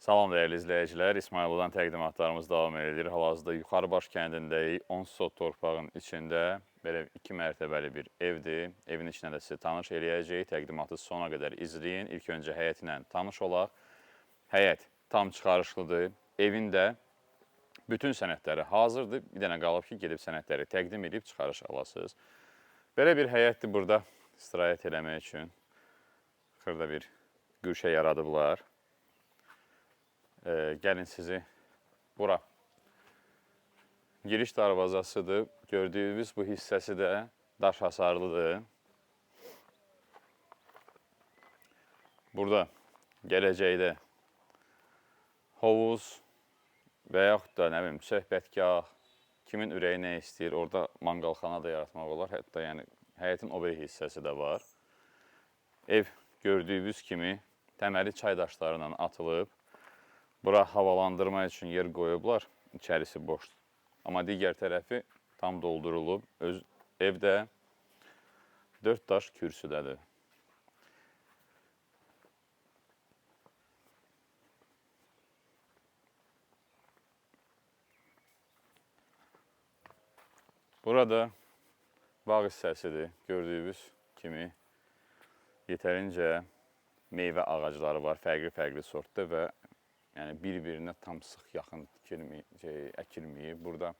Salam dəyərli izləyicilər, İsmayıllıdan təqdimatlarımız davam edir. Hal-hazırda Yuxarıbaş kəndindəyik, 10 sot torpağın içində belə 2 mərtəbəli bir evdir. Evin içində də sizi tanış eləyəcəyik, təqdimatı sona qədər izləyin. İlk öncə həyəti ilə tanış olaq. Həyət tam çıxarışlıdır, evin də bütün sənədləri hazırdır. Bir dənə qalıb ki, gedib sənədləri təqdim edib çıxarış alasınız. Belə bir həyətdir burada istirahət eləmək üçün. Xırda bir güşə yaradıblar. Gəlin sizi bura. Giriş darvazasıdır. Gördüyünüz bu hissəsi də daş hasarlıdır. Burada gələcəkdə hovuz və yaxud da nə bilim söhbətgah, kimin ürəyi nə istəyir, orada manqalxana da yaratmaq olar. Hətta yəni həyətin o biri hissəsi də var. Ev gördüyünüz kimi təməli çay daşlarından atılıb. Bura havalandırma üçün yer qoyublar, içərisi boşdur. Amma digər tərəfi tam doldurulub. Ev də 4 daş kürsüdədir. Burada bağ hissəsidir. Gördüyünüz kimi yetərincə meyvə ağacları var, fərqli sortda və yəni bir-birinə tam sıx yaxın əkilməyib. Burada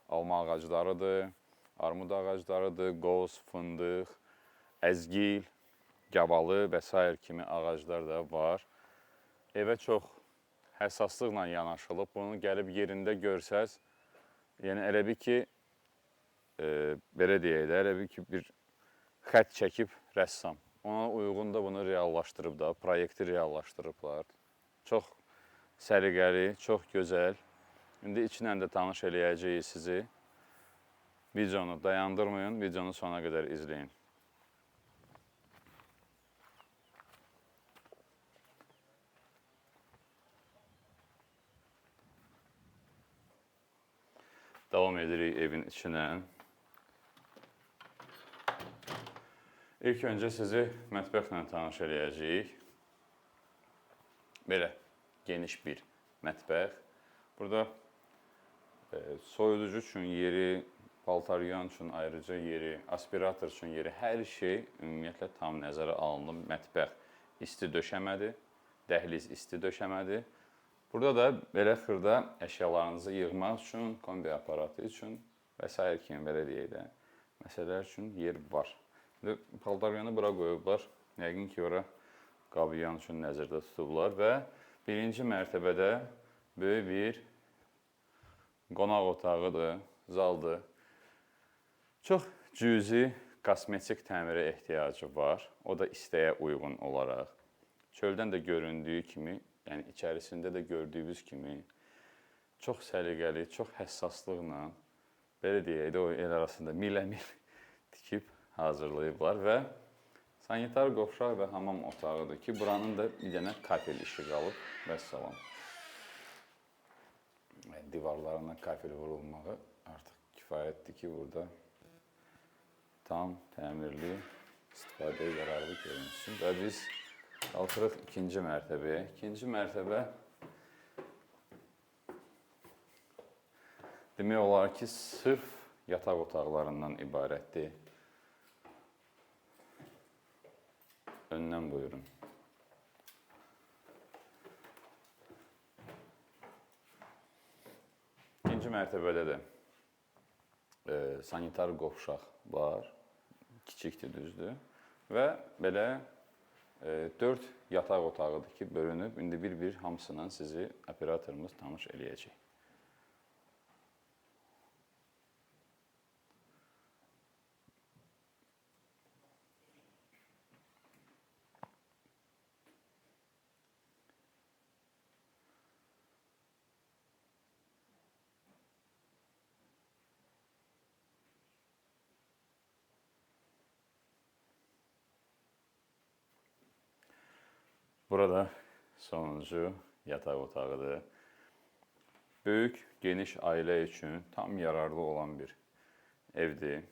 alma ağaclarıdır, armud ağaclarıdır, qoz, fındıq, əzgil, gavalı və s. kimi ağaclar da var. Evə çox həssaslıqla yanaşılıb. Bunu gəlib yerində görsəz, yəni elə bir ki, belə deyək də, elə bir ki, bir xət çəkib rəssam. Ona uyğun da bunu reallaşdırıb da, proyekti reallaşdırıblar. Çox səliqəli, çox gözəl. İndi içinə də tanış eləyəcəyik sizi. Videonu dayandırmayın, videonu sona qədər izləyin. Davam edirik evin içinə. İlk öncə sizi mətbəxlə tanış eləyəcəyik. Belə geniş bir mətbəx. Burada soyuducu üçün yeri, paltaryan üçün ayrıca yeri, aspirator üçün yeri, hər şey ümumiyyətlə tam nəzərə alınıb. Mətbəx isti döşəmədir, dəhliz isti döşəmədir. Burada da belə xırda əşyalarınızı yığmaq üçün, kombi aparatı üçün və s. kimi belə deyək də, məsələlər üçün yer var. Paltaryanı bura qoyublar. Yəqin ki, ora qabıyan üçün nəzərdə tutublar və birinci mərtəbədə böyük bir qonaq otağıdır, zaldır. Çox cüzi kosmetik təmirə ehtiyacı var. O da istəyə uyğun olaraq. Çöldən də göründüyü kimi, yəni içərisində də gördüyünüz kimi çox səliqəli, çox həssaslıqla, belə deyək də, o el arasında milə-mil tikib hazırlayıblar və sanitar qovşaq və hamam otağıdır ki, buranın da bir dənə kafel işi qalıb və salam. Divarlarına kafel vurulmağı artıq kifayətdir ki, burada tam təmirli, istifadəyə yararlı görünsün. Və biz qalxırıq ikinci mərtəbəyə. İkinci mərtəbə demək olar ki, sırf yataq otaqlarından ibarətdir. Öndən buyurun. İkinci mərtəbədə də sanitar qovşaq var, kiçikdir, düzdür. Və belə 4 yataq otağıdır ki, bölünüb. İndi bir-bir hamısından sizi operatorumuz tanış eləyəcək. Burada sonuncu yataq otağıdır. Böyük, geniş ailə üçün tam yararlı olan bir evdir.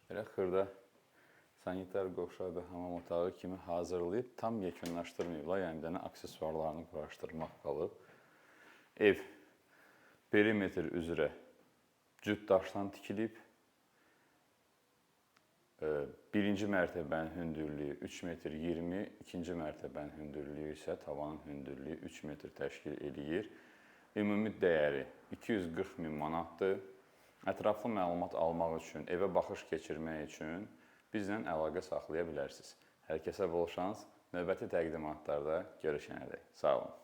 Belə xırda sanitar qovşağı və hamam otağı kimi hazırlayıb tam yekunlaşdırmayıblar. Yəni bir dənə aksesuarlarını quraşdırmaq qalıb. Ev perimetr üzrə cüt daşdan tikilib. Birinci mərtəbənin hündürlüyü 3 metr 20, ikinci mərtəbənin hündürlüyü isə tavanın hündürlüyü 3 metr təşkil eləyir. Ümumi dəyəri 240 min manatdır. Ətraflı məlumat almaq üçün, evə baxış keçirmək üçün bizlə əlaqə saxlaya bilərsiniz. Hər kəsə bol şans, növbəti təqdimatlarda görüşənədək. Sağ olun.